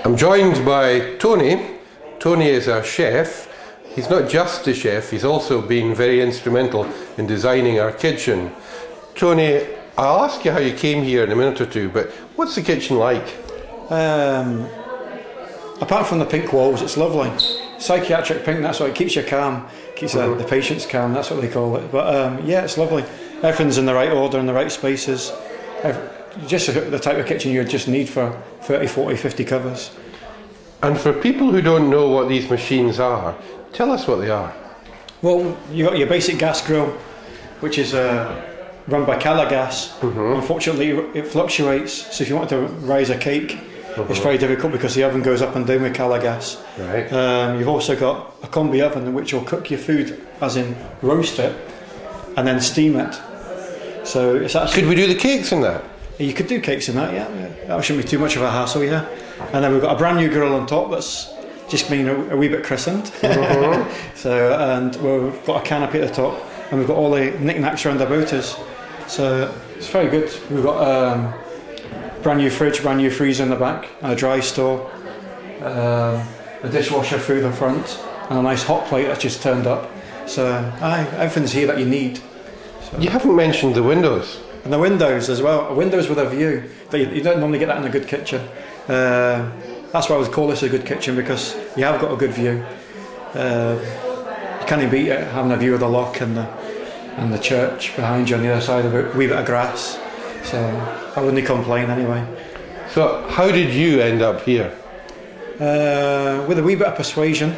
I'm joined by Tony. Tony is our chef. He's not just a chef, he's also been very instrumental in designing our kitchen. Tony, I'll ask you how you came here in a minute or two, but what's the kitchen like? Apart from the pink walls, it's lovely. Psychiatric pink, that's what it keeps you calm, keeps the patients calm, that's what they call it. But yeah, it's lovely. Everything's in the right order, in the right spaces. Just the type of kitchen you would just need for 30, 40, 50 covers. And for people who don't know what these machines are, tell us what they are. Well, you've got your basic gas grill, which is run by Cala gas. Unfortunately, it fluctuates, so if you want to rise a cake, it's very difficult because the oven goes up and down with Cala gas. Right. You've also got a combi oven which will cook your food, as in roast it, and then steam it. So it's actually... Could we do the cakes in that? You could do cakes in that, yeah. That shouldn't be too much of a hassle, yeah. And then we've got a brand new grill on top that's just been a wee bit christened. So, and we've got a canopy at the top, and we've got all the knickknacks around about us. So it's very good. We've got brand new fridge, brand new freezer in the back, and a dry store, a dishwasher through the front, and a nice hot plate that's just turned up. So everything's here that you need. So. You haven't mentioned the windows. And the windows as well. Windows with a view. You don't normally get that in a good kitchen. That's why I would call this a good kitchen, because you have got a good view. You can't beat it, having a view of the loch and the church behind you on the other side of it, a wee bit of grass. So I wouldn't complain anyway. So how did you end up here? With a wee bit of persuasion.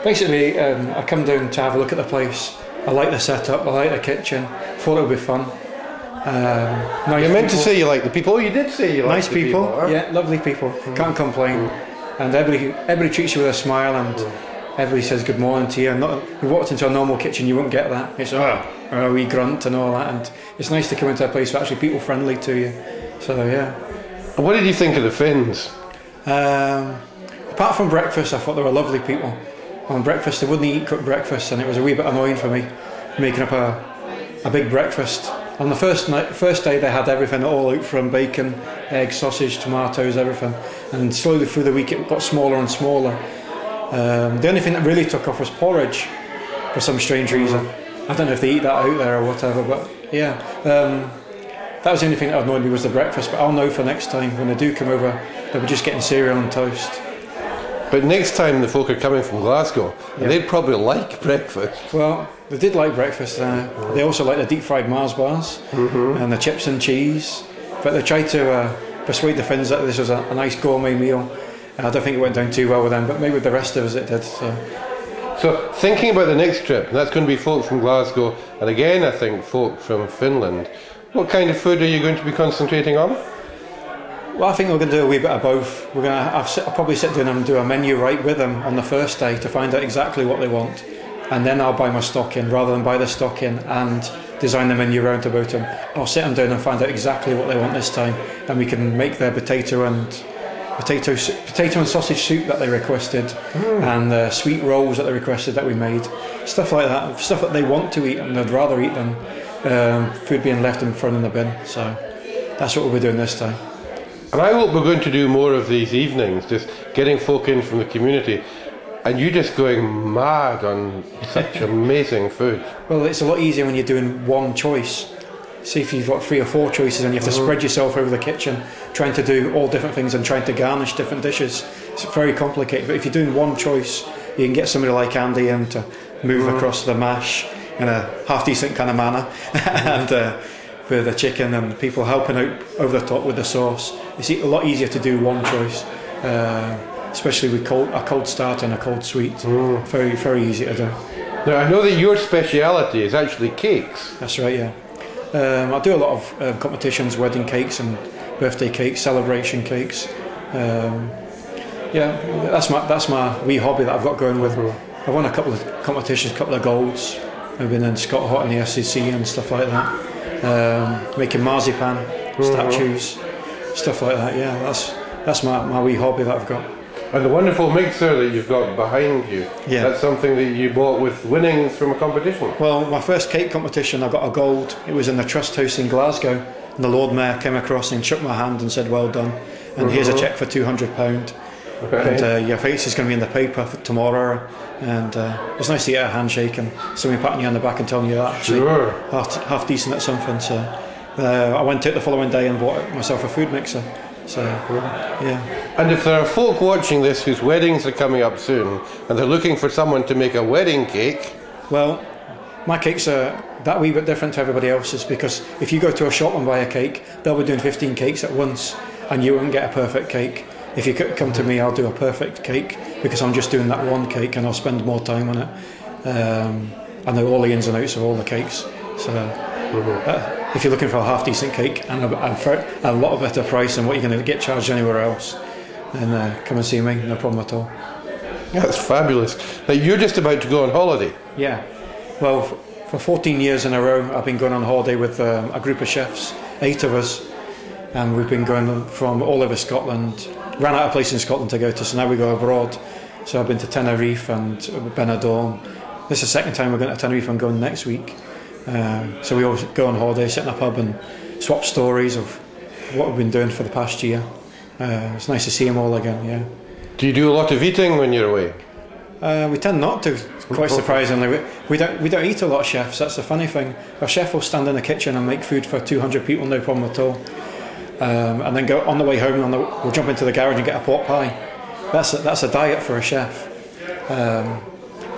Basically, I come down to have a look at the place. I like the setup, I like the kitchen, thought it would be fun. Nice you meant to say you like the people. Oh, you did say you like nice the people. Huh? Yeah, lovely people. Can't complain. And everybody treats you with a smile, and everybody says good morning to you. And you walked into a normal kitchen, you wouldn't get that. It's a wee grunt and all that. And it's nice to come into a place where actually people friendly to you. So yeah. And what did you think of the Finns? Apart from breakfast, I thought they were lovely people. On breakfast, they wouldn't eat cooked breakfast, and it was a wee bit annoying for me, making up a big breakfast. On the first day, they had everything all out, from bacon, eggs, sausage, tomatoes, everything. And slowly through the week, it got smaller and smaller. The only thing that really took off was porridge, for some strange reason. I don't know if they eat that out there or whatever, but yeah. That was the only thing that annoyed me, was the breakfast. But I'll know for next time, when they do come over, they'll be just getting cereal and toast. But next time the folk are coming from Glasgow, they'd probably like breakfast. Well, they did like breakfast. They also like the deep fried Mars bars and the chips and cheese. But they tried to persuade the Finns that this was a nice gourmet meal. I don't think it went down too well with them, but maybe with the rest of us it did. So thinking about the next trip, and that's going to be folk from Glasgow, and again I think folk from Finland, what kind of food are you going to be concentrating on? Well, I think we're going to do a wee bit of both. I'll probably sit down and do a menu right with them on the first day to find out exactly what they want, and then I'll buy my stock in, rather than buy the stock in and design the menu around about them. I'll sit them down and find out exactly what they want this time, and we can make their potato and sausage soup that they requested, and the sweet rolls that they requested that we made. Stuff like that, stuff that they want to eat and they'd rather eat than food being left in front in the bin. So that's what we'll be doing this time. And I hope we're going to do more of these evenings, just getting folk in from the community, and you just going mad on such amazing food. Well, it's a lot easier when you're doing one choice. See, if you've got 3 or 4 choices and you have to spread yourself over the kitchen, trying to do all different things and trying to garnish different dishes, it's very complicated. But if you're doing one choice, you can get somebody like Andy in to move across the mash in a half-decent kind of manner, and with the chicken, and people helping out over the top with the sauce. It's a lot easier to do one choice, especially with a cold start and a cold sweet. Very, very easy to do. Now, I know that your speciality is actually cakes. That's right, yeah. I do a lot of competitions, wedding cakes and birthday cakes, celebration cakes. Yeah, that's my wee hobby that I've got going with. I've won a couple of competitions, a couple of golds. I've been in Scott Hot in the SEC and stuff like that. Making marzipan statues, stuff like that. Yeah, that's my wee hobby that I've got. And the wonderful mixer that you've got behind you, that's something that you bought with winnings from a competition? Well, my first cake competition, I got a gold. It was in the Trust House in Glasgow, and the Lord Mayor came across and shook my hand and said, "Well done," and here's a cheque for £200. Right. And your face is going to be in the paper for tomorrow, and it's nice to get a handshake and somebody patting you on the back and telling you that actually half decent at something. So I went out the following day and bought myself a food mixer. So yeah. And if there are folk watching this whose weddings are coming up soon and they're looking for someone to make a wedding cake, well, my cakes are that wee bit different to everybody else's, because if you go to a shop and buy a cake, they'll be doing 15 cakes at once and you won't get a perfect cake. If you come to me, I'll do a perfect cake because I'm just doing that one cake and I'll spend more time on it. I know all the ins and outs of all the cakes. So if you're looking for a half decent cake and a lot better price than what you're going to get charged anywhere else, then come and see me, no problem at all. Yeah, that's fabulous. Now, you're just about to go on holiday. Yeah, well, for 14 years in a row I've been going on holiday with a group of chefs, 8 of us, and we've been going from all over Scotland. Ran out of place in Scotland to go to, so now we go abroad. So I've been to Tenerife and Benidorm. This is the second time we're going to Tenerife. I'm going next week. So we always go on holiday, sit in a pub and swap stories of what we've been doing for the past year. It's nice to see them all again, yeah. Do you do a lot of eating when you're away? We tend not to, quite surprisingly. We don't eat a lot, chefs. That's the funny thing. A chef will stand in the kitchen and make food for 200 people, no problem at all. And then go on the way home. We'll jump into the garage and get a pork pie. That's a diet for a chef.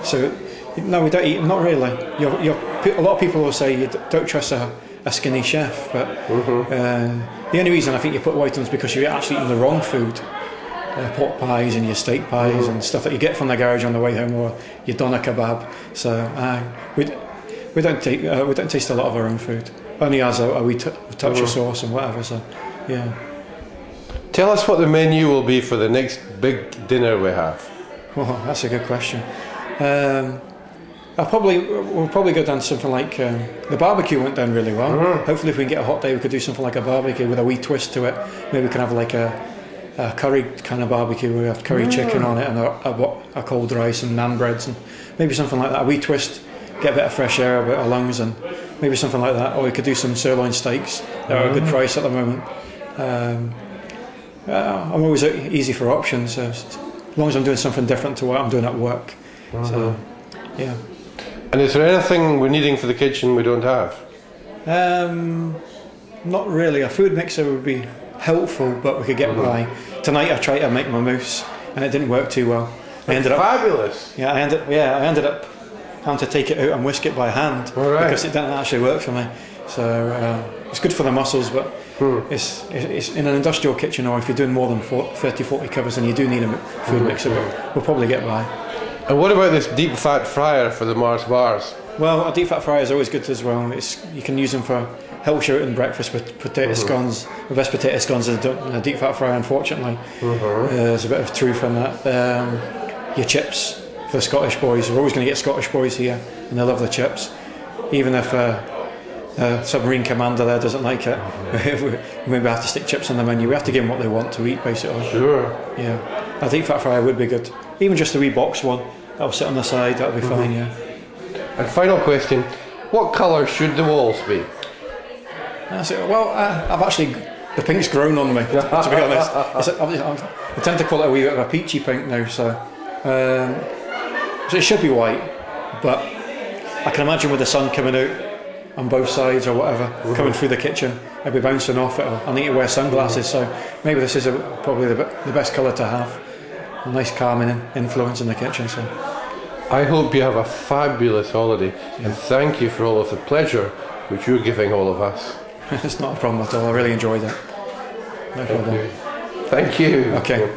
So no, we don't eat. Not really. A lot of people will say you don't trust a skinny chef, but the only reason I think you put weight on is because you're actually eating the wrong food. Pork pies and your steak pies and stuff that you get from the garage on the way home, or your doner kebab. So we don't taste a lot of our own food. Only as a wee touch of sauce and whatever. So yeah. Tell us what the menu will be for the next big dinner we have. Oh, that's a good question. We'll probably go down to something like the barbecue went down really well. Hopefully, if we can get a hot day, we could do something like a barbecue with a wee twist to it. Maybe we can have like a curry kind of barbecue where we have curry chicken on it and a cold rice and naan breads and maybe something like that. A wee twist, get a bit of fresh air, a bit of lungs, and maybe something like that. Or we could do some sirloin steaks. They're at a good price at the moment. I'm always easy for options, so as long as I'm doing something different to what I'm doing at work. So yeah. And is there anything we're needing for the kitchen we don't have? Not really. A food mixer would be helpful, but we could get by. Tonight I tried to make my mousse and it didn't work too well. Fabulous. Yeah, I ended up having to take it out and whisk it by hand because it didn't actually work for me. So it's good for the muscles, but it's in an industrial kitchen, or if you're doing more than 30-40 covers, then you do need a food mixer, but we'll probably get by. And what about this deep fat fryer for the Mars bars? Well, a deep fat fryer is always good as well. You can use them for help shooting breakfast with potato scones. The best potato scones are done in a deep fat fryer, unfortunately. There's a bit of truth in that. Your chips for the Scottish boys. We're always going to get Scottish boys here, and they love the chips. Even if submarine commander there doesn't like it, we maybe have to stick chips on the menu. We have to give them what they want to eat, basically. Sure. Yeah, a deep fat fryer would be good. Even just a wee box one, that'll sit on the side, that'll be fine, yeah. And final question, what colour should the walls be? Well, I've actually, the pink's grown on me, to be honest. I tend to call it a wee bit of a peachy pink now, so it should be white, but I can imagine with the sun coming out on both sides or whatever, coming through the kitchen, it'll be bouncing off it. I need to wear sunglasses, so maybe this is probably the best colour to have. A nice calming influence in the kitchen. So I hope you have a fabulous holiday, and thank you for all of the pleasure which you're giving all of us. It's not a problem at all. I really enjoyed it. No problem. Thank you. Okay.